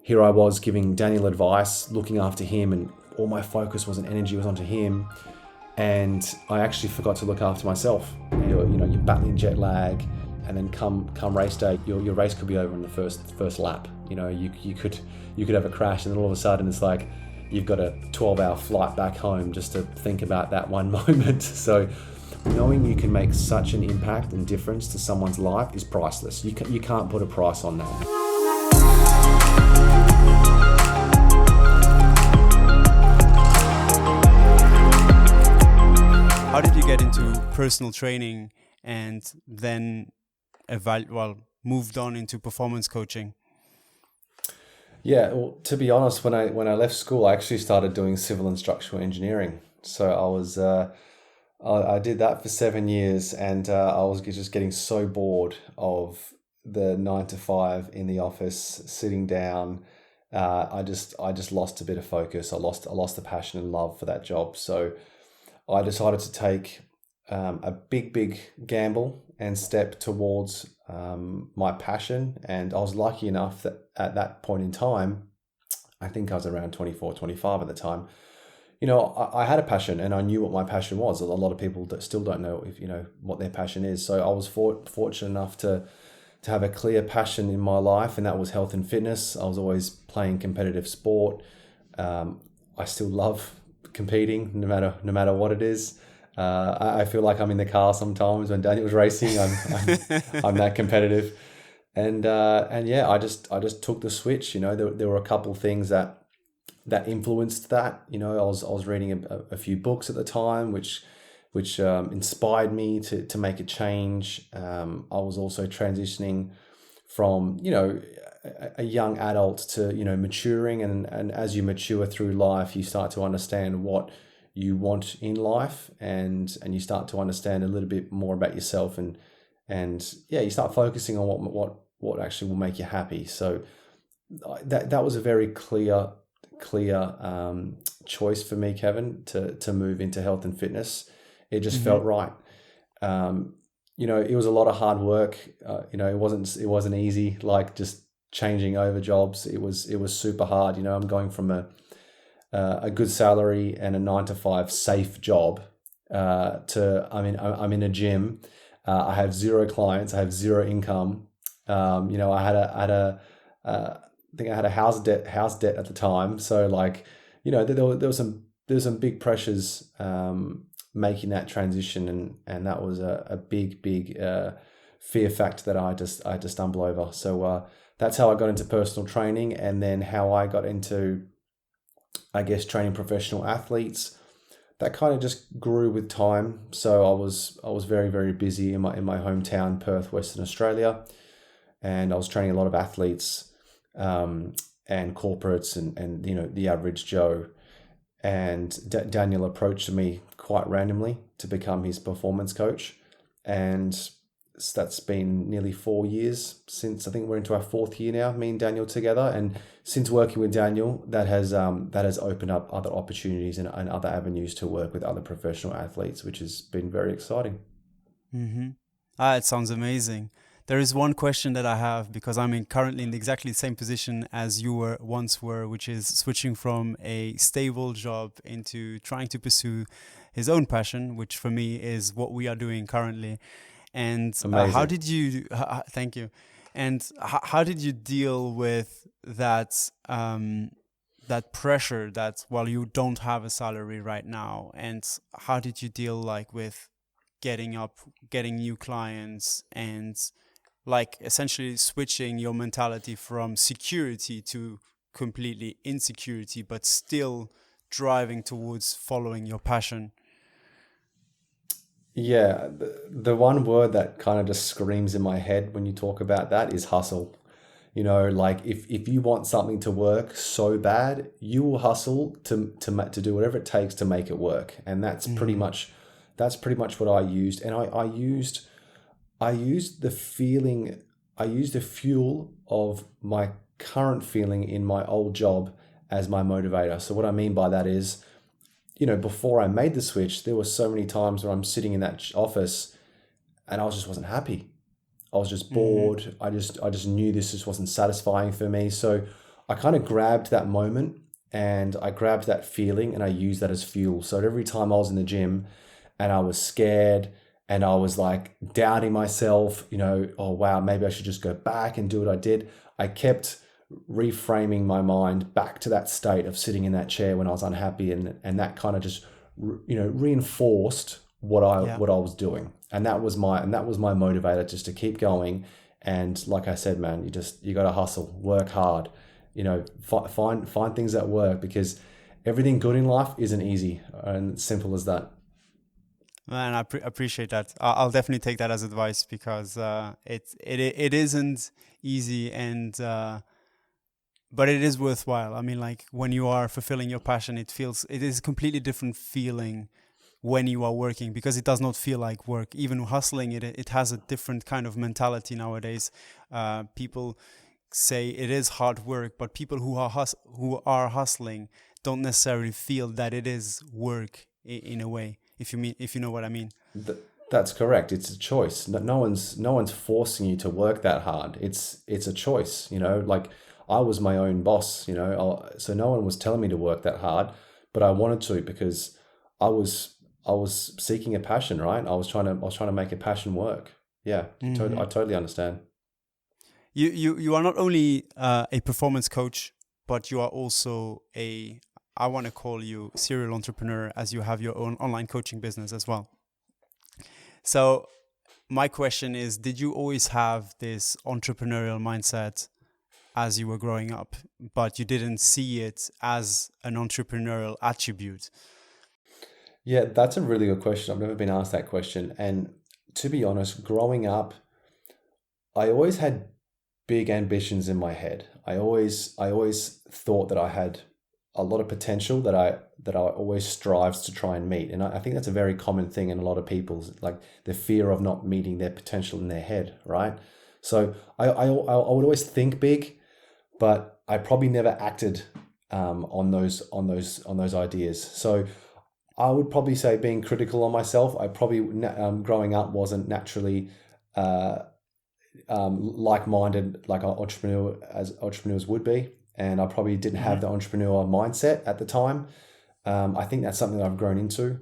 here I was giving Daniel advice, looking after him, and all my focus and energy was onto him. And I actually forgot to look after myself. You're battling jet lag, and then come race day, your race could be over in the first lap. You could have a crash, and then all of a sudden it's like you've got a 12-hour flight back home just to think about that one moment. So knowing you can make such an impact and difference to someone's life is priceless. You can't put a price on that. How did you get into personal training and then moved on into performance coaching? Yeah, well, to be honest, when I left school, I actually started doing civil and structural engineering. So I did that for 7 years, and I was just getting so bored of the 9 to 5 in the office, sitting down. I just lost a bit of focus. I lost the passion and love for that job. So I decided to take a big gamble and step towards my passion. And I was lucky enough that at that point in time, I think I was around 24, 25 at the time, I had a passion and I knew what my passion was. A lot of people that still don't know what their passion is. So I was fortunate enough to have a clear passion in my life, and that was health and fitness. I was always playing competitive sport. I still love competing no matter what it is. I feel like I'm in the car sometimes when Daniel's racing. I'm that competitive, and yeah, I just took the switch. There were a couple of things that influenced that. I was reading a few books at the time, which inspired me to make a change. I was also transitioning from a young adult to maturing, and as you mature through life, you start to understand what you want in life, and you start to understand a little bit more about yourself, and yeah, you start focusing on what actually will make you happy. So that was a very clear choice for me, Kevin, to move into health and fitness. It just felt right. It was a lot of hard work. It wasn't easy, like just changing over jobs. It was super hard. I'm going from a good salary and a 9 to 5 safe job to I'm in a gym. I have 0 clients. I have 0 income. I think I had a house debt at the time. So there was some big pressures making that transition, and that was a big fear factor that I had to stumble over. So that's how I got into personal training, and then how I got into, I guess, training professional athletes. That kind of just grew with time. So I was very, very busy in my hometown, Perth, Western Australia, and I was training a lot of athletes and corporates and the average Joe. And Daniel approached me quite randomly to become his performance coach, and that's been nearly 4 years since. I think we're into our 4th year now, me and Daniel together. And since working with Daniel, that has opened up other opportunities and other avenues to work with other professional athletes, which has been very exciting. Mm-hmm. It sounds amazing. There is one question that I have, because I'm currently in exactly the same position as you once were, which is switching from a stable job into trying to pursue his own passion, which for me is what we are doing currently. And how did you? Thank you. And how did you deal with that that pressure that you don't have a salary right now, and how did you deal with getting new clients, and essentially switching your mentality from security to completely insecurity, but still driving towards following your passion? Yeah, the one word that kind of just screams in my head when you talk about that is hustle. If you want something to work so bad, you will hustle to do whatever it takes to make it work. And that's pretty much what I used. And I used the fuel of my current feeling in my old job as my motivator. So what I mean by that is, before I made the switch, there were so many times where I'm sitting in that office and I just wasn't happy. I was just bored. I just knew this just wasn't satisfying for me. So I kind of grabbed that moment and I grabbed that feeling and I used that as fuel. So every time I was in the gym and I was scared and I was like doubting myself, oh wow, maybe I should just go back and do what I did. I kept reframing my mind back to that state of sitting in that chair when I was unhappy, and that kind of just reinforced what Yeah. I was doing, and that was my motivator just to keep going. And like I said, man, you got to hustle, work hard, find things that work, because everything good in life isn't easy, and it's simple as that. Man, I appreciate that. I'll definitely take that as advice because it isn't easy, and but it is worthwhile. I mean, like when you are fulfilling your passion, it is a completely different feeling when you are working, because it does not feel like work. Even hustling, it has a different kind of mentality nowadays. People say it is hard work, but people who are hustling don't necessarily feel that it is work in a way. If you know what I mean. That's correct. It's a choice. No one's forcing you to work that hard. It's a choice. Like I was my own boss. So no one was telling me to work that hard, but I wanted to because I was seeking a passion. Right. I was trying to make a passion work. Yeah. Hmm. I totally understand. You are not only a performance coach, but you are also I want to call you serial entrepreneur, as you have your own online coaching business as well. So my question is, did you always have this entrepreneurial mindset as you were growing up, but you didn't see it as an entrepreneurial attribute? Yeah, that's a really good question. I've never been asked that question. And to be honest, growing up, I always had big ambitions in my head. I always thought that I had a lot of potential that I always strives to try and meet. And I think that's a very common thing in a lot of people's, like the fear of not meeting their potential in their head, right? So I would always think big, but I probably never acted on those ideas. So I would probably say being critical on myself. I probably growing up wasn't naturally uh, like-minded like an entrepreneur as entrepreneurs would be, and I probably didn't Hmm. have the entrepreneur mindset at the time. I think that's something that I've grown into,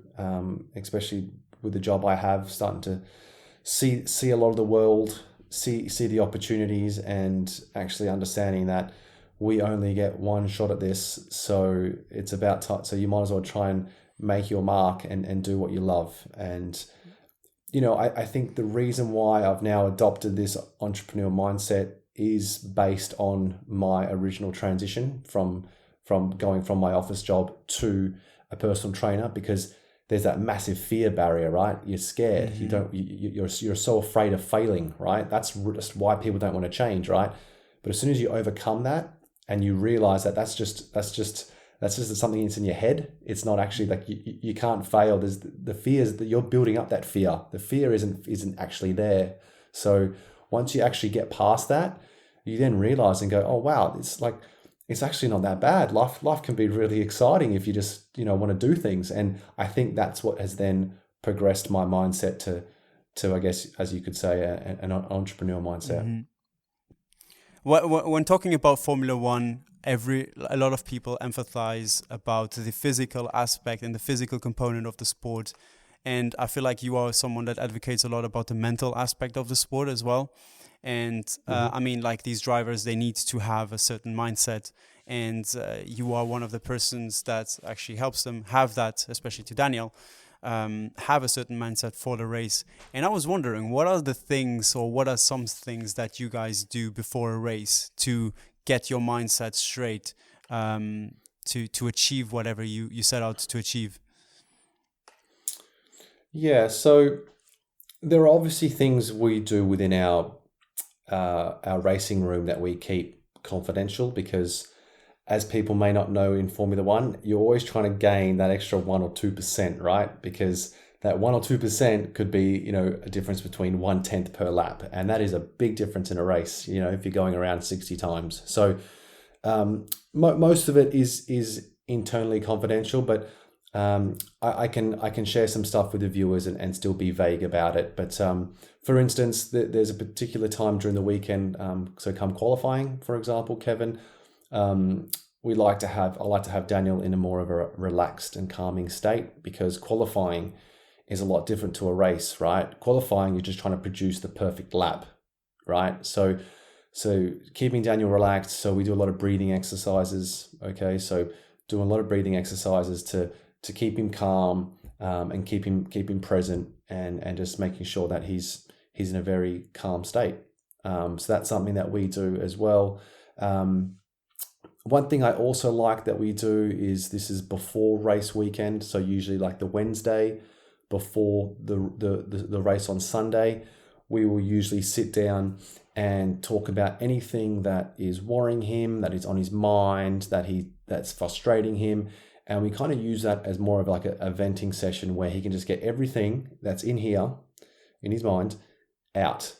especially with the job I have, starting to see a lot of the world, see the opportunities, and actually understanding that we only get one shot at this. So it's about time. So you might as well try and make your mark and do what you love. And I think the reason why I've now adopted this entrepreneurial mindset is based on my original transition from going from my office job to a personal trainer, because there's that massive fear barrier, right? You're scared. You Hmm. don't. You're so afraid of failing, right? That's just why people don't want to change, right? But as soon as you overcome that and you realize that that's just something that's in your head. It's not actually like you can't fail. There's the fears that you're building up that fear. The fear isn't actually there. So once you actually get past that, you then realize and go, oh wow, it's actually not that bad. Life can be really exciting if you just want to do things. And I think that's what has then progressed my mindset to I guess, as you could say, an entrepreneurial mindset. Hmm. When talking about Formula One, a lot of people emphasize about the physical aspect and the physical component of the sport, and I feel like you are someone that advocates a lot about the mental aspect of the sport as well. And Hmm. I mean, like these drivers, they need to have a certain mindset, and you are one of the persons that actually helps them have that, especially to Daniel, have a certain mindset for the race. And I was wondering, what are the things, or what are some things that you guys do before a race to get your mindset straight, to achieve whatever you set out to achieve? Yeah. So there are obviously things we do within our racing room that we keep confidential, because as people may not know, in Formula One, you're always trying to gain that extra 1 or 2%, right? Because that 1 or 2% could be, a difference between 1/10 per lap. And that is a big difference in a race, if you're going around 60 times. So most of it is internally confidential, but I can share some stuff with the viewers and still be vague about it. But for instance, there's a particular time during the weekend. So come qualifying, for example, Kevin, I like to have Daniel in a more of a relaxed and calming state, because qualifying is a lot different to a race, right? Qualifying, you're just trying to produce the perfect lap, right? So keeping Daniel relaxed. So we do a lot of breathing exercises. Okay, so doing a lot of breathing exercises to keep him calm, and keep him present, and just making sure that he's in a very calm state. So that's something that we do as well. One thing I also like that we do is, this is before race weekend. So usually like the Wednesday before the race on Sunday, we will usually sit down and talk about anything that is worrying him, that is on his mind, that's frustrating him. And we kind of use that as more of like a venting session, where he can just get everything that's in here, in his mind, out,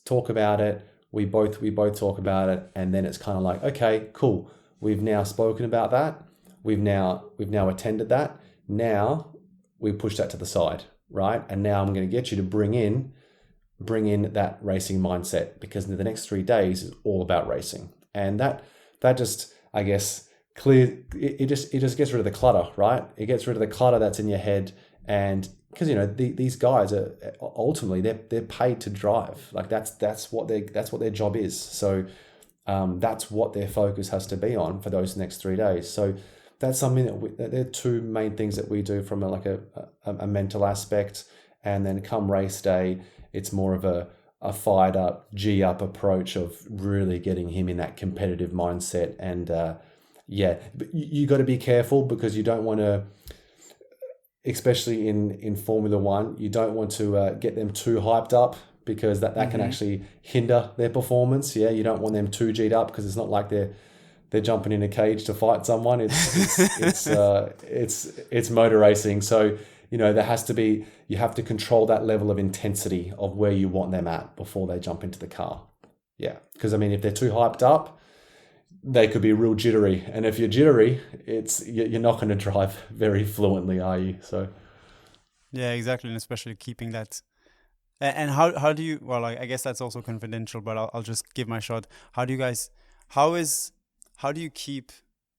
talk about it. We both talk about it, and then it's kind of like, okay, cool. We've now spoken about that. We've now attended that. Now we push that to the side, right? And now I'm going to get you to bring in that racing mindset, because the next 3 days is all about racing. And that just, I guess, it just gets rid of the clutter, right? It gets rid of the clutter that's in your head. And because these guys are ultimately they're paid to drive. Like that's what their job is. So that's what their focus has to be on for those next 3 days. So that's something that they're two main things that we do from a mental aspect. And then come race day, it's more of a fired up, G up approach of really getting him in that competitive mindset. And but you got to be careful, because you don't want to, especially in Formula One, you don't want to get them too hyped up, because that can actually hinder their performance. Yeah, you don't want them too G'd up, because it's not like they're jumping in a cage to fight someone. It's motor racing. So you have to control that level of intensity of where you want them at before they jump into the car. Yeah, because if they're too hyped up, they could be real jittery, and if you're jittery, you're not going to drive very fluently, are you? So yeah, exactly, and especially keeping that. And how do you? Well, I guess that's also confidential, but I'll just give my shot. How do you keep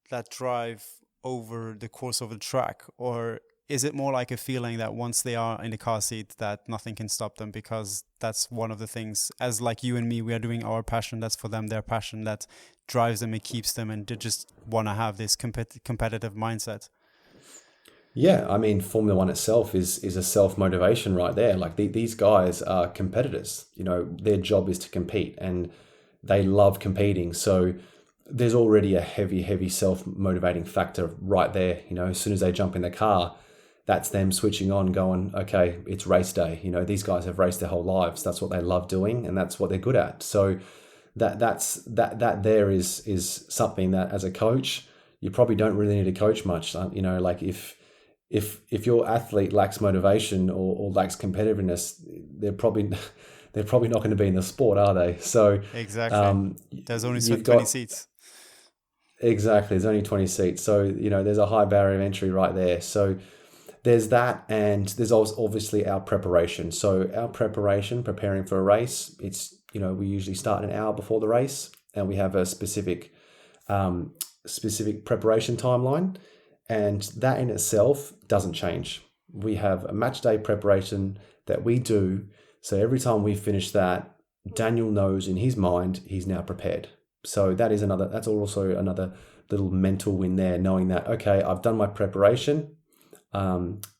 that drive over the course of the track, or is it more like a feeling that once they are in the car seat, that nothing can stop them? Because that's one of the things, as like you and me, we are doing our passion. That's for them, their passion that drives them and keeps them, and they just want to have this competitive mindset. Yeah, Formula One itself is a self-motivation right there. Like these guys are competitors. Their job is to compete, and they love competing. So there's already a heavy self-motivating factor right there. As soon as they jump in the car, that's them switching on, going, okay, it's race day. These guys have raced their whole lives. That's what they love doing, and that's what they're good at. So that there is something that, as a coach, you probably don't really need to coach much. Like if your athlete lacks motivation or lacks competitiveness, they're probably not going to be in the sport, are they? So exactly, there's only 20 seats. Exactly, there's only 20 seats. So there's a high barrier of entry right there. So there's that, and there's obviously our preparation. So our preparing for a race, it's we usually start an hour before the race, and we have a specific preparation timeline. And that in itself doesn't change. We have a match day preparation that we do. So every time we finish that, Daniel knows in his mind he's now prepared. So that's also another little mental win there, knowing that, okay, I've done my preparation.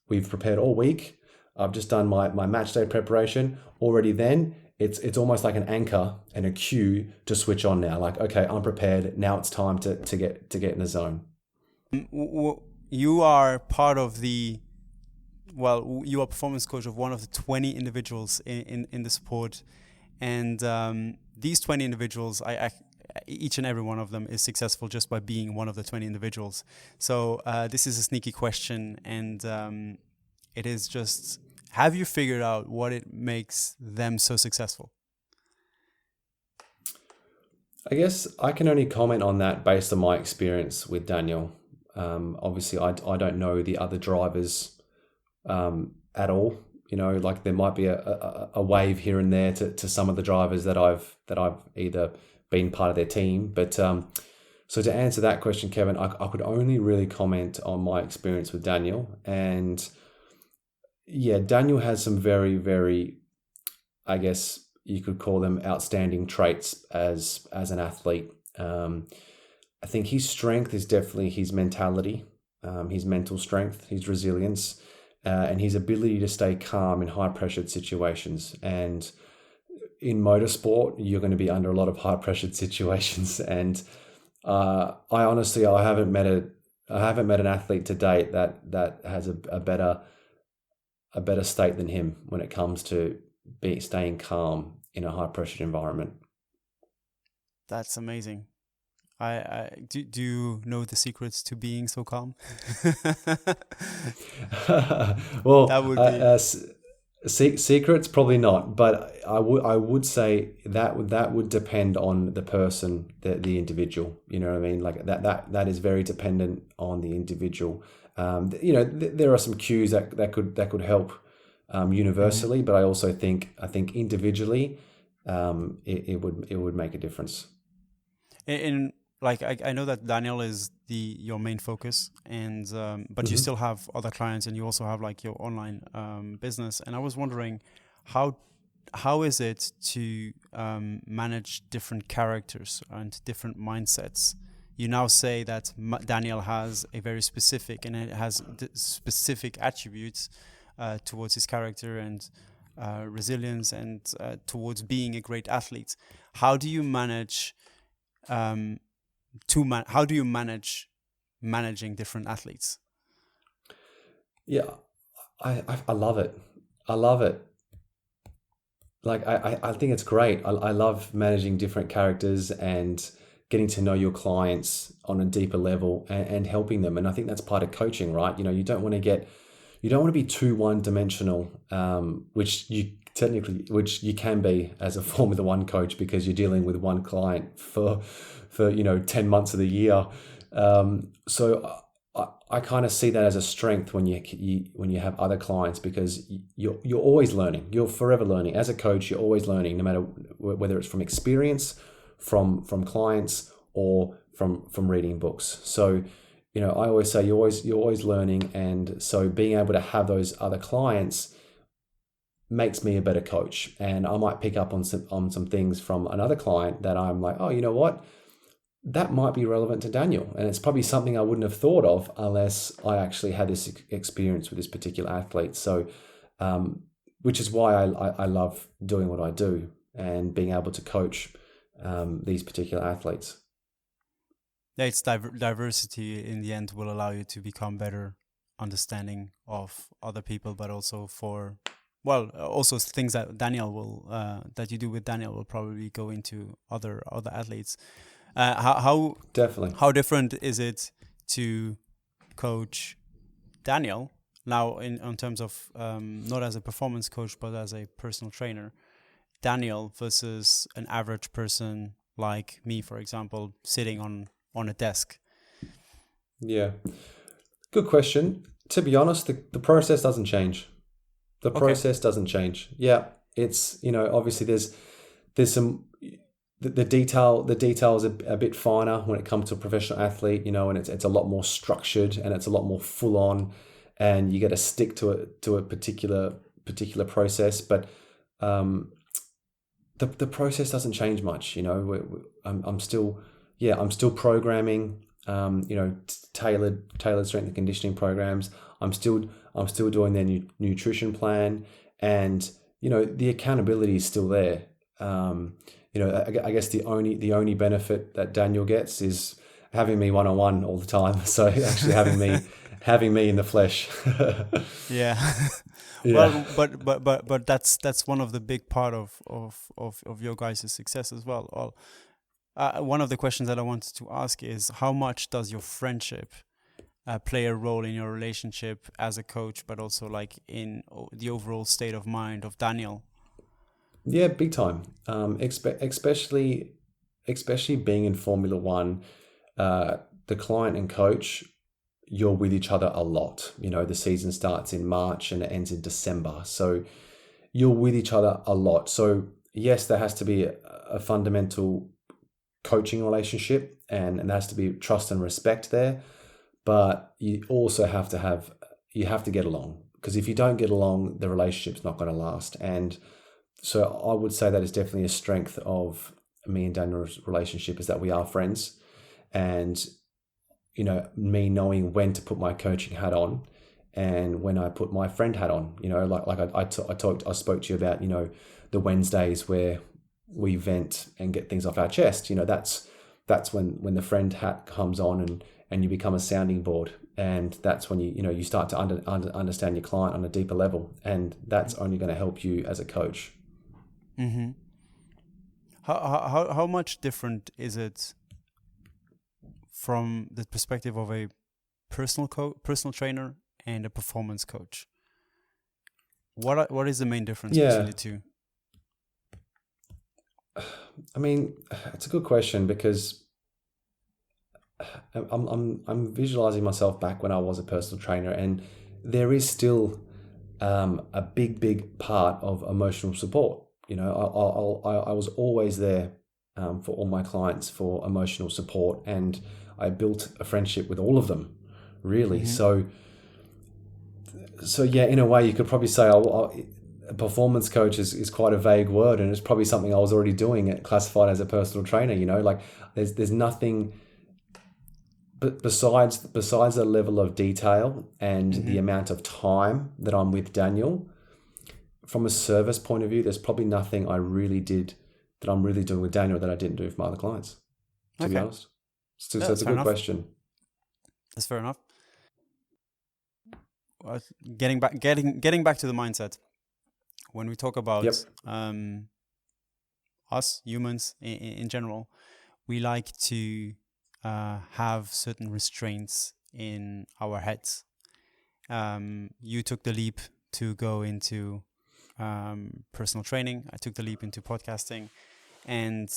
We've prepared all week. I've just done my match day preparation. Already then, it's almost like an anchor and a cue to switch on now. Like, okay, I'm prepared. Now it's time to get in the zone. You are part of you are a performance coach of one of the 20 individuals in the sport, and these 20 individuals, each and every one of them is successful just by being one of the 20 individuals. So this is a sneaky question, and it is just, have you figured out what it makes them so successful? I guess I can only comment on that based on my experience with Daniel. Obviously, I don't know the other drivers at all. Like there might be a wave here and there to some of the drivers that I've either been part of their team. But So to answer that question, Kevin, I could only really comment on my experience with Daniel. And yeah, Daniel has some very, very, I guess you could call them outstanding traits as an athlete. I think his strength is definitely his mentality, his mental strength, his resilience, and his ability to stay calm in high pressured situations. And in motorsport, you're going to be under a lot of high pressured situations. And I haven't met an athlete to date that has a better state than him when it comes to staying calm in a high pressured environment. That's amazing. Do you know the secrets to being so calm? Well, That would be secrets probably not, but I would say that would depend on the person, the individual. You know what I mean? Like that is very dependent on the individual. There are some cues that could help Mhm. universally, but I think individually, it would make a difference. in like I know that Daniel is the your main focus, and but you Hmm. still have other clients, and you also have like your online business. And I was wondering how how is it to manage different characters and different mindsets? You now say that Daniel has a very specific, and it has specific attributes towards his character and resilience, and towards being a great athlete. How do you manage um, how do you manage managing different athletes? Yeah, I love it. I love it. Like I think it's great. I love managing different characters and getting to know your clients on a deeper level, and helping them. And I think that's part of coaching, right? You don't want to be too one dimensional, which you can be as a Formula One coach, because you're dealing with one client for 10 months of the year. So I kind of see that as a strength when you have other clients, because you're always learning. You're forever learning. As a coach, you're always learning, no matter whether it's from experience, from clients, or from reading books. So I always say you're always learning, and so being able to have those other clients makes me a better coach. And I might pick up on some things from another client that I'm like, oh, you know what? That might be relevant to Daniel. And it's probably something I wouldn't have thought of unless I actually had this experience with this particular athlete. So, which is why I love doing what I do and being able to coach these particular athletes. Yeah, it's diversity in the end will allow you to become better understanding of other people, but also for also things that Daniel will that you do with Daniel will probably go into other athletes. Uh, how how Definitely. how different is it to coach Daniel now in terms of not as a performance coach but as a personal trainer? Daniel versus an average person like me, for example, sitting on a desk. Yeah. Good question. To be honest, the process doesn't change. The Okay. process doesn't change. Yeah. It's, obviously there's some the details are a bit finer when it comes to a professional athlete, and it's a lot more structured, and it's a lot more full on, and you got to stick to a particular process. But um, the process doesn't change much. I'm still, yeah, I'm still programming. Tailored strength and conditioning programs. I'm still doing their nutrition plan, and the accountability is still there. I guess the only benefit that Daniel gets is having me one on one all the time. So actually having me in the flesh. Yeah. Yeah. Well, but that's one of the big part of your guys' success as well. Well, one of the questions that I wanted to ask is how much does your friendship play a role in your relationship as a coach, but also like in the overall state of mind of Daniel? Yeah, big time. Especially being in Formula One, the client and coach, you're with each other a lot. The season starts in March and it ends in December. So you're with each other a lot. So yes, there has to be a fundamental coaching relationship, and there has to be trust and respect there. But you also have to get along, because if you don't get along, the relationship's not going to last. And so I would say that is definitely a strength of me and Daniel's relationship, is that we are friends, and me knowing when to put my coaching hat on and when I put my friend hat on. I spoke to you about the Wednesdays where we vent and get things off our chest. That's when the friend hat comes on, and you become a sounding board, and that's when you start to understand your client on a deeper level, and that's only going to help you as a coach. Mm-hmm. How much different is it from the perspective of a personal trainer and a performance coach? What is the main difference between the two? I mean, it's a good question, because I'm visualizing myself back when I was a personal trainer, and there is still a big part of emotional support. I was always there for all my clients for emotional support, and I built a friendship with all of them, really. Mm-hmm. So yeah, in a way, you could probably say a performance coach is quite a vague word, and it's probably something I was already doing, classified as a personal trainer. Like there's nothing. But besides the level of detail and the amount of time that I'm with Daniel, from a service point of view, there's probably nothing I really did that I'm really doing with Daniel that I didn't do with my other clients, to be honest. So it's a good question. That's fair enough. Getting back to the mindset, when we talk about us humans in general, we like to have certain restraints in our heads. You took the leap to go into personal training. I took the leap into podcasting, and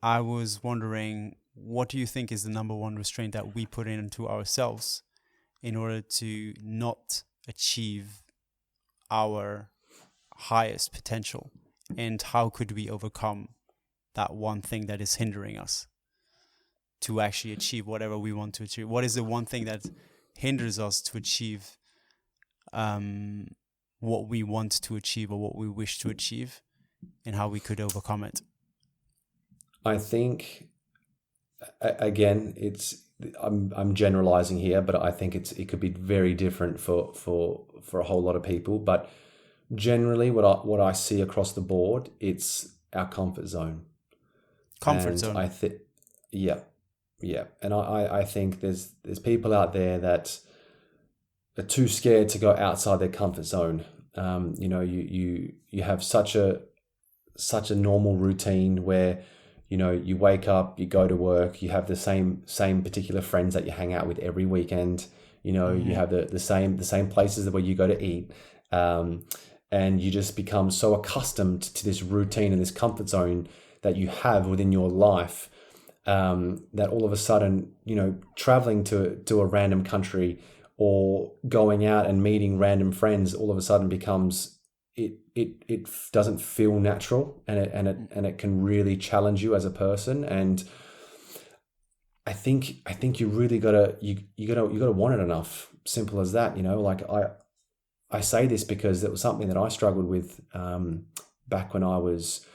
I was wondering, what do you think is the number one restraint that we put into ourselves in order to not achieve our highest potential, and how could we overcome that one thing that is hindering us to actually achieve whatever we want to achieve? What is the one thing that hinders us to achieve what we want to achieve or what we wish to achieve, and how we could overcome it? I think, again, I'm generalizing here, but I think it could be very different for a whole lot of people. But generally, what I see across the board, it's our comfort zone. Yeah. And I think there's people out there that are too scared to go outside their comfort zone. You have such a normal routine where, you wake up, you go to work, you have the same particular friends that you hang out with every weekend. You have the same places where you go to eat, and you just become so accustomed to this routine and this comfort zone that you have within your life, that all of a sudden, traveling to a random country or going out and meeting random friends all of a sudden becomes, it doesn't feel natural, and it can really challenge you as a person. And I think you really gotta want it enough. Simple as that. Like I say this because it was something that I struggled with back when I was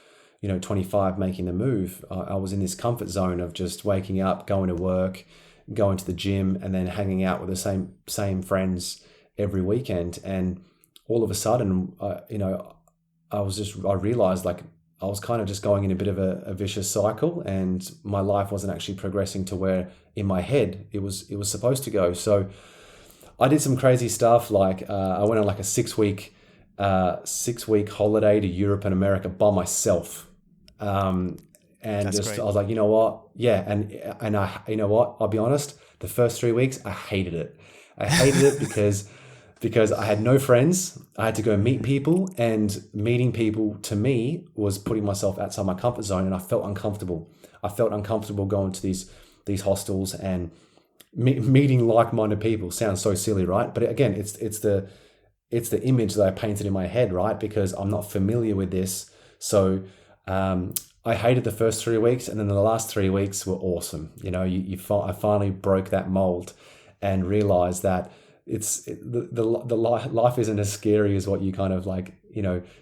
25, making the move. I was in this comfort zone of just waking up, going to work, going to the gym, and then hanging out with the same friends every weekend. And all of a sudden, I realized, like, I was kind of just going in a bit of a vicious cycle, and my life wasn't actually progressing to where in my head it was supposed to go. So I did some crazy stuff. Like I went on like a 6-week holiday to Europe and America by myself. And That's just, great. I was like, you know what? Yeah. And I, you know what? I'll be honest. The first 3 weeks, I hated it. I hated it because I had no friends. I had to go meet people, and meeting people to me was putting myself outside my comfort zone, and I felt uncomfortable. I felt uncomfortable going to these hostels and meeting like-minded people. Sounds so silly, right? But again, it's the image that I painted in my head, right? Because I'm not familiar with this. So I hated the first 3 weeks, and then the last 3 weeks were awesome. I finally broke that mold and realized that life isn't as scary as what you kind of like,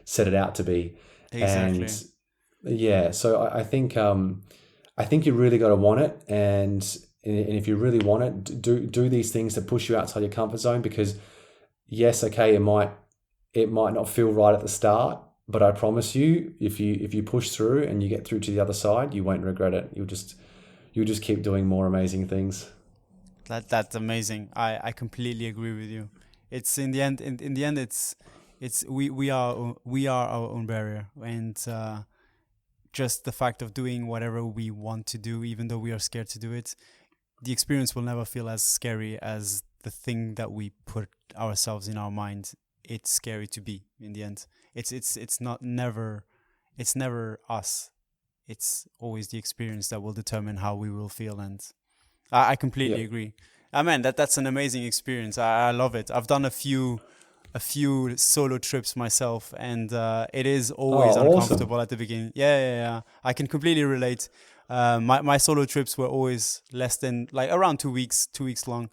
set it out to be. And Exactly. yeah, so I think you really got to want it, and if you really want it, do these things to push you outside your comfort zone. Because yes, okay, it might not feel right at the start, but I promise you, if you push through and you get through to the other side, you won't regret it. You'll just keep doing more amazing things. That's amazing. I completely agree with you. It's in the end it's we are our own barrier, and just the fact of doing whatever we want to do, even though we are scared to do it, the experience will never feel as scary as the thing that we put ourselves in our mind. It's scary to be in the end. It's not never it's never us. It's always the experience that will determine how we will feel, and I completely Yeah. agree. I mean that's an amazing experience. I love it. I've done a few solo trips myself, and it is always Oh, awesome. uncomfortable at the beginning. Yeah, yeah, yeah. I can completely relate. My solo trips were always less than like around 2 weeks, 2 weeks long.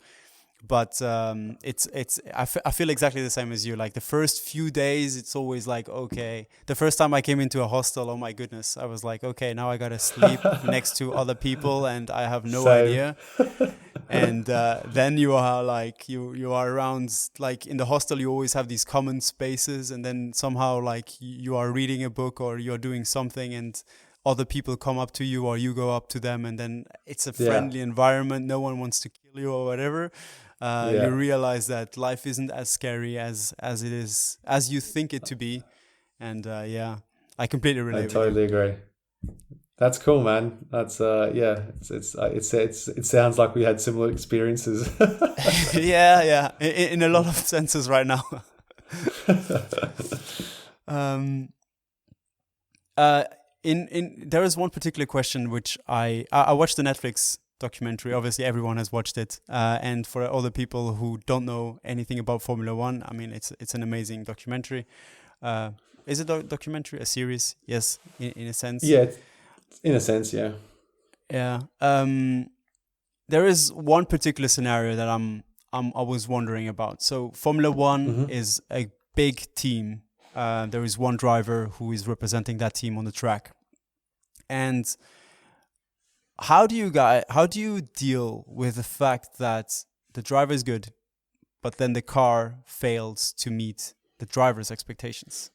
But I feel exactly the same as you. Like the first few days, it's always like, okay. The first time I came into a hostel, oh my goodness, I was like, okay, now I gotta sleep next to other people, and I have no Same. idea. And then you are like you are around, like in the hostel you always have these common spaces, and then somehow like you are reading a book or you're doing something, and other people come up to you or you go up to them, and then it's a Yeah. friendly environment, no one wants to kill you or whatever. You Yeah. realize that life isn't as scary as it is, as you think it to be. And yeah, I completely I relate with you. totally agree. That's cool, man. That's yeah. It sounds like we had similar experiences. Yeah, yeah, in a lot of senses right now. um uh in there is one particular question which I watched the Netflix documentary. Obviously everyone has watched it, and for all the people who don't know anything about Formula One, I mean it's an amazing documentary. uh is it a documentary, a series? Yes, in a sense. Yeah, in a sense, yeah. Yeah. There is one particular scenario that I was wondering about. So Formula One Hmm. is a big team. There is one driver who is representing that team on the track. And how do you deal with the fact that the driver is good, but then the car fails to meet the driver's expectations,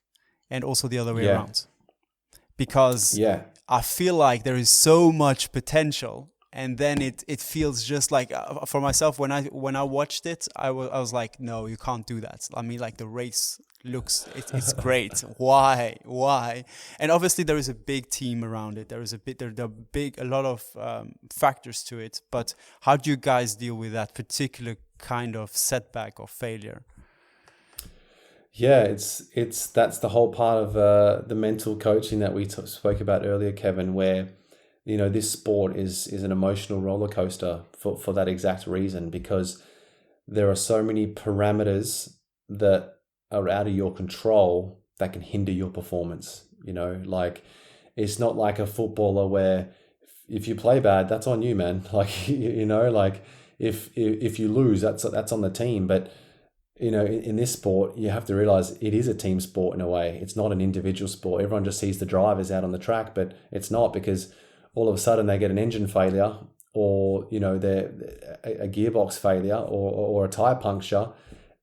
and also the other way Yeah, around? Because yeah, I feel like there is so much potential, and then it feels just like, for myself, when I watched it, I was like, no, you can't do that. I mean, like the race looks, it's great. Why? And obviously there is a big team around it. There are a lot of factors to it. But how do you guys deal with that particular kind of setback or failure? yeah. It's that's the whole part of the mental coaching that we spoke about earlier, Kevin. Where this sport is an emotional roller coaster for that exact reason, because there are so many parameters that are out of your control that can hinder your performance. Like it's not like a footballer where if you play bad, that's on you, man. Like like if you lose, that's on the team. But in this sport, you have to realize it is a team sport in a way. It's not an individual sport. Everyone just sees the drivers out on the track, but it's not, because all of a sudden they get an engine failure, or they're a gearbox failure, or a tire puncture,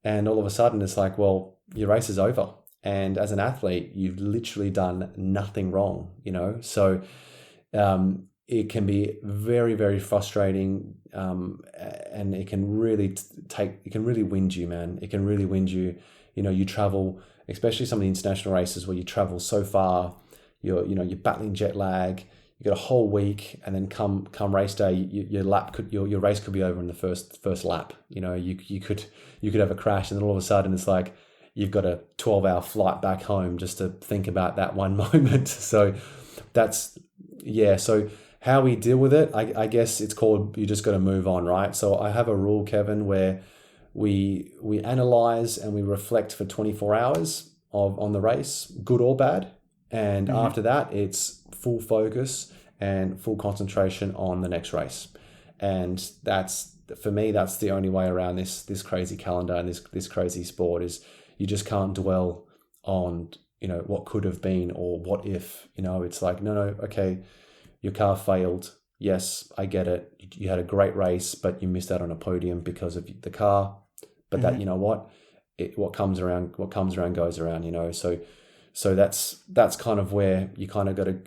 and all of a sudden it's like, well, your race is over. And as an athlete, you've literally done nothing wrong. So it can be very, very frustrating, and it can really it can really wind you, man. It can really wind you. You travel, especially some of the international races where you travel so far. You're battling jet lag. You got a whole week, and then come race day, your race could be over in the first lap. You could have a crash, and then all of a sudden it's like you've got a 12-hour flight back home just to think about that one moment. So that's yeah. So how we deal with it, I guess it's called, you just got to move on, right? So I have a rule, Kevin, where we analyze and we reflect for 24 hours on the race, good or bad, and Mm-hmm. after that it's full focus and full concentration on the next race. And for me, that's the only way around this crazy calendar and this crazy sport. Is you just can't dwell on, what could have been or what if. It's like, no, okay, your car failed. Yes, I get it. You had a great race, but you missed out on a podium because of the car. But that, what comes around goes around. So that's kind of where you kind of got to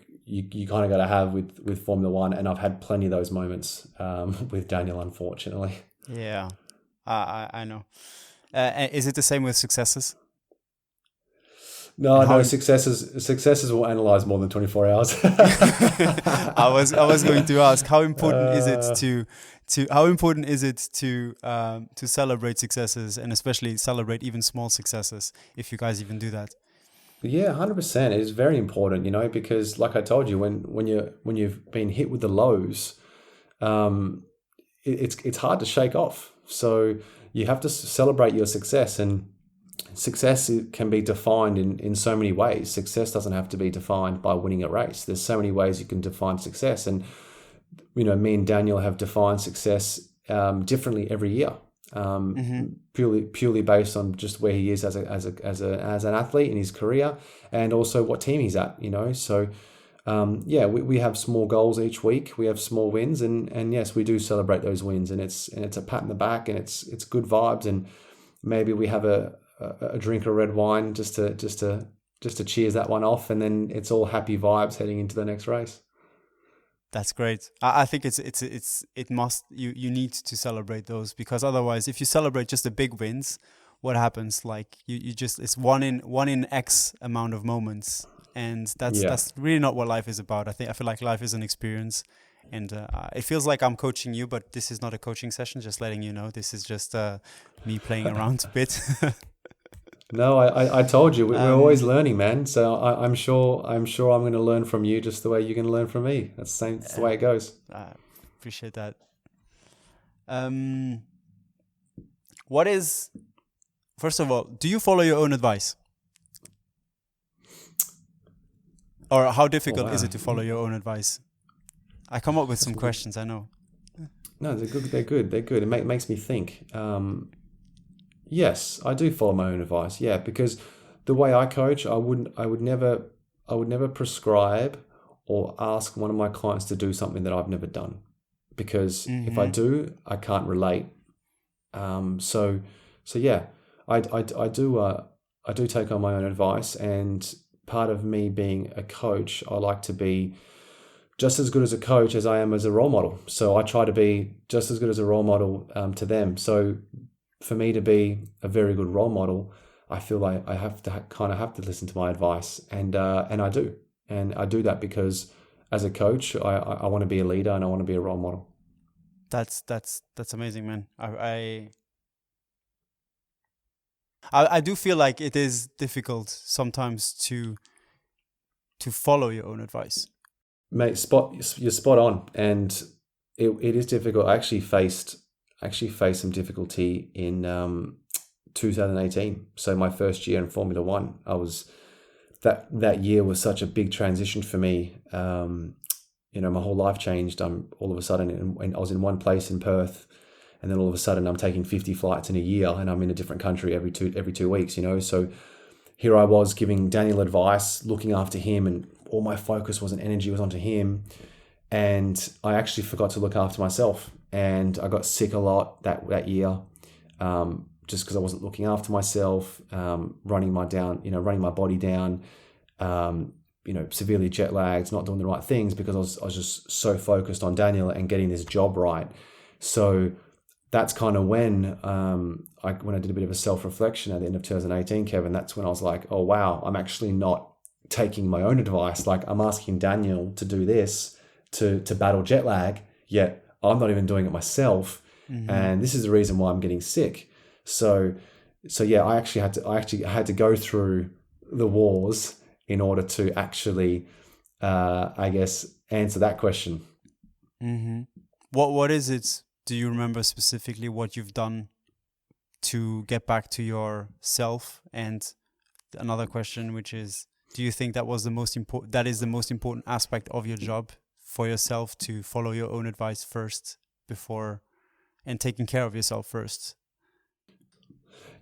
have with Formula One, and I've had plenty of those moments with Daniel, unfortunately. Yeah, I know. Is it the same with successes? No, successes will analyze more than 24 hours. I was going to ask, how important is it to celebrate successes, and especially celebrate even small successes, if you guys even do that? Yeah, 100%. It is very important, because like I told you, when you've been hit with the lows, it's hard to shake off. So you have to celebrate your success, and success can be defined in so many ways. Success doesn't have to be defined by winning a race. There's so many ways you can define success, and me and Daniel have defined success differently every year, purely based on just where he is as an athlete in his career, and also what team he's at. So we have small goals each week. We have small wins, and yes, we do celebrate those wins, and it's a pat in the back, and it's good vibes, and maybe we have a drink of red wine just to cheers that one off, and then it's all happy vibes heading into the next race. That's great. I think you need to celebrate those, because otherwise, if you celebrate just the big wins, what happens? Like you just, it's one in X amount of moments, and that's really not what life is about. I feel like life is an experience, and it feels like I'm coaching you, but this is not a coaching session. Just letting you know, this is just me playing around a bit. No, I told you we're always learning, man. So I'm sure I'm going to learn from you just the way you're going to learn from me. That's the way it goes. I appreciate that. First of all, do you follow your own advice? Or how difficult is it to follow your own advice? I come up with some questions, I know. No, they're good. It makes me think. Yes, I do follow my own advice. Yeah, because the way I coach, I would never prescribe or ask one of my clients to do something that I've never done, because if I do, I can't relate. So yeah, I do take on my own advice, and part of me being a coach, I like to be just as good as a coach as I am as a role model. So I try to be just as good as a role model to them. So for me to be a very good role model, I feel like I have to listen to my advice, and I do that because as a coach, I want to be a leader and I want to be a role model. That's amazing, man. I do feel like it is difficult sometimes to follow your own advice. Mate, you're spot on, and it is difficult. I actually faced some difficulty in 2018. So my first year in Formula One, that year was such a big transition for me. My whole life changed. All of a sudden, I was in one place in Perth, and then all of a sudden I'm taking 50 flights in a year, and I'm in a different country every 2 weeks. So here I was giving Daniel advice, looking after him, and all my focus and energy was onto him, and I actually forgot to look after myself, and I got sick a lot that year, just because I wasn't looking after myself, running my body down, severely jet lagged, not doing the right things because I was just so focused on Daniel and getting this job right. So that's kind of when I did a bit of a self-reflection at the end of 2018, Kevin, that's when I was like, oh wow, I'm actually not taking my own advice. Like, I'm asking Daniel to do this to battle jet lag, yet I'm not even doing it myself. And this is the reason why I'm getting sick. So yeah, I actually had to go through the wars in order to actually, I guess, answer that question. What is it? Do you remember specifically what you've done to get back to yourself? And another question, which is, Do you think that was the most important? That is the most important aspect of your job for yourself, to follow your own advice first before, and taking care of yourself first.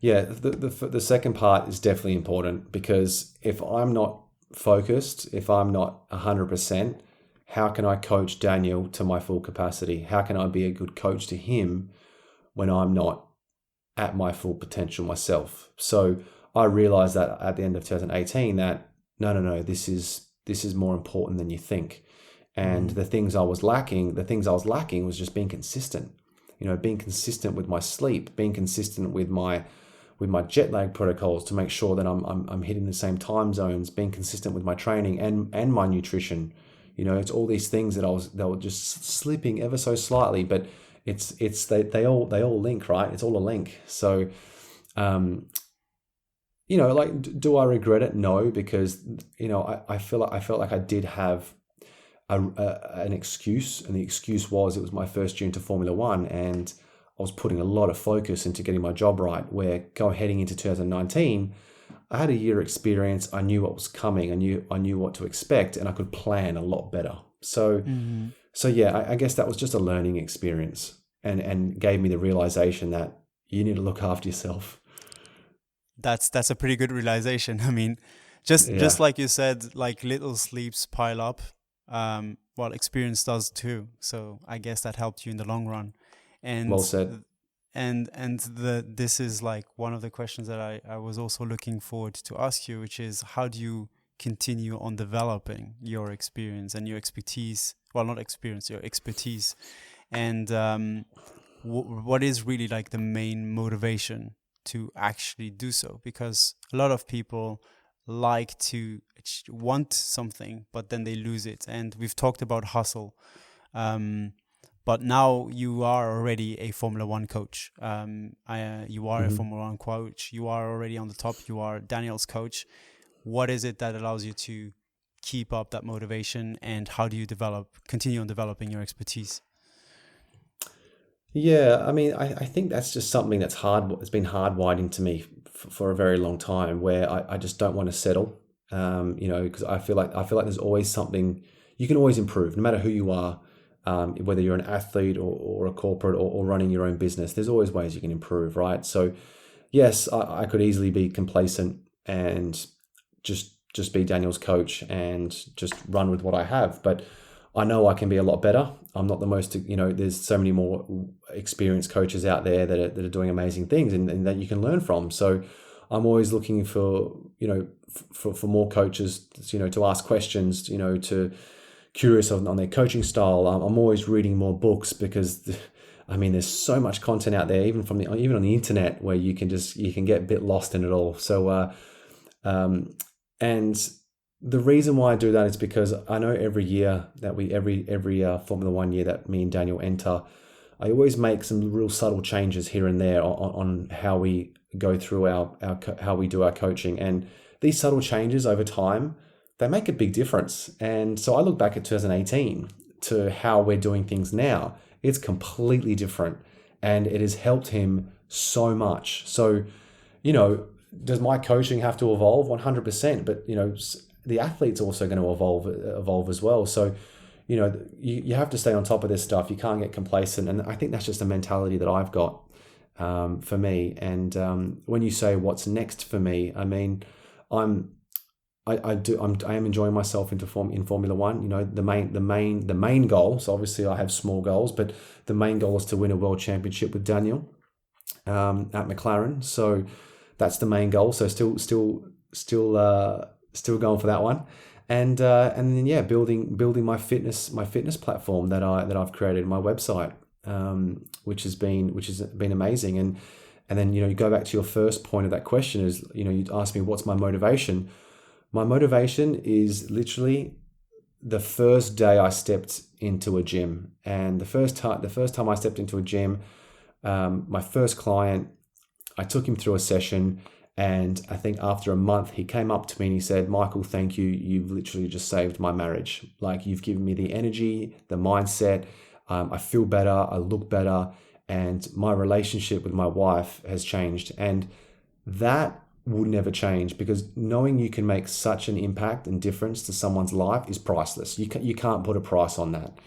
Yeah, the second part is definitely important, because if I'm not focused, if I'm not 100%, how can I coach Daniel to my full capacity? How can I be a good coach to him when I'm not at my full potential myself? So I realized that at the end of 2018 that no, this is more important than you think. And the things I was lacking was just being consistent. Being consistent with my sleep, being consistent with my jet lag protocols to make sure that I'm hitting the same time zones, being consistent with my training and my nutrition. It's all these things that they were just slipping ever so slightly, but they all link, right? It's all a link. So, do I regret it? No, because I felt like I did have an excuse, and the excuse was it was my first year into Formula One, and I was putting a lot of focus into getting my job right. Where heading into 2019, I had a year experience. I knew what was coming. I knew what to expect, and I could plan a lot better. So, yeah, I guess that was just a learning experience, and gave me the realization that you need to look after yourself. That's a pretty good realization. I mean, just like you said, like little sleeps pile up. Well, experience does too. So I guess that helped you in the long run. And Well said. This is like one of the questions that I was also looking forward to ask you, which is, how do you continue on developing your experience and your expertise? Well, not experience, your expertise. And what is really like the main motivation to actually do so? Because a lot of people like to want something, but then they lose it. And we've talked about hustle. But now you are already a Formula One coach. You are a Formula One coach. You are already on the top. You are Daniel's coach. What is it that allows you to keep up that motivation, and how do you continue on developing your expertise? Yeah, I mean, I think that's just something that's hard. It's been hardwired into me for a very long time, where I just don't want to settle. Because I feel like there's always something you can always improve, no matter who you are. Whether you're an athlete or a corporate or running your own business, there's always ways you can improve, right? So, yes, I could easily be complacent and just be Daniel's coach and just run with what I have, but I know I can be a lot better. I'm not the most, there's so many more experienced coaches out there that are doing amazing things and that you can learn from. So I'm always looking for more coaches, to ask questions, to curious on their coaching style. I'm always reading more books, because there's so much content out there, even on the internet, where you can get a bit lost in it all. So, and the reason why I do that is because I know every year that every Formula One year that me and Daniel enter, I always make some real subtle changes here and there on how we go through how we do our coaching. And these subtle changes over time, they make a big difference. And so I look back at 2018 to how we're doing things now. It's completely different, and it has helped him so much. So, does my coaching have to evolve? 100%. But, the athlete's also going to evolve as well. So, you have to stay on top of this stuff. You can't get complacent. And I think that's just a mentality that I've got for me. And when you say what's next for me, I mean, I am enjoying myself in Formula One. The main goal. So obviously I have small goals, but the main goal is to win a world championship with Daniel at McLaren. So that's the main goal. So still going for that one, and then building my fitness platform that I've created, my website, which has been amazing. And then you go back to your first point of that question is you asked me what's my motivation. My motivation is literally the first day I stepped into a gym, and the first time I stepped into a gym, my first client, I took him through a session, and I think after a month he came up to me and he said, "Michael, thank you. You've literally just saved my marriage. Like, you've given me the energy, the mindset. I feel better. I look better, and my relationship with my wife has changed." And that will never change, because knowing you can make such an impact and difference to someone's life is priceless. You can't put a price on that.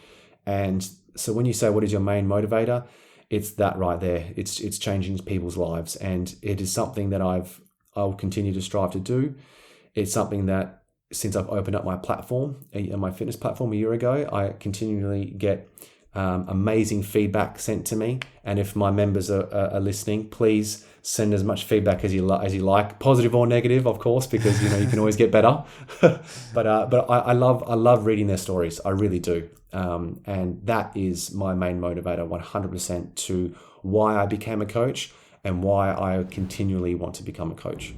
And so when you say, what is your main motivator? It's that right there. It's changing people's lives. And it is something that I'll continue to strive to do. It's something that, since I've opened up my platform, my fitness platform a year ago, I continually get amazing feedback sent to me. And if my members are listening, please send as much feedback as you like, positive or negative, of course, because you can always get better. but I love reading their stories. I really do. And that is my main motivator, 100%, to why I became a coach and why I continually want to become a coach.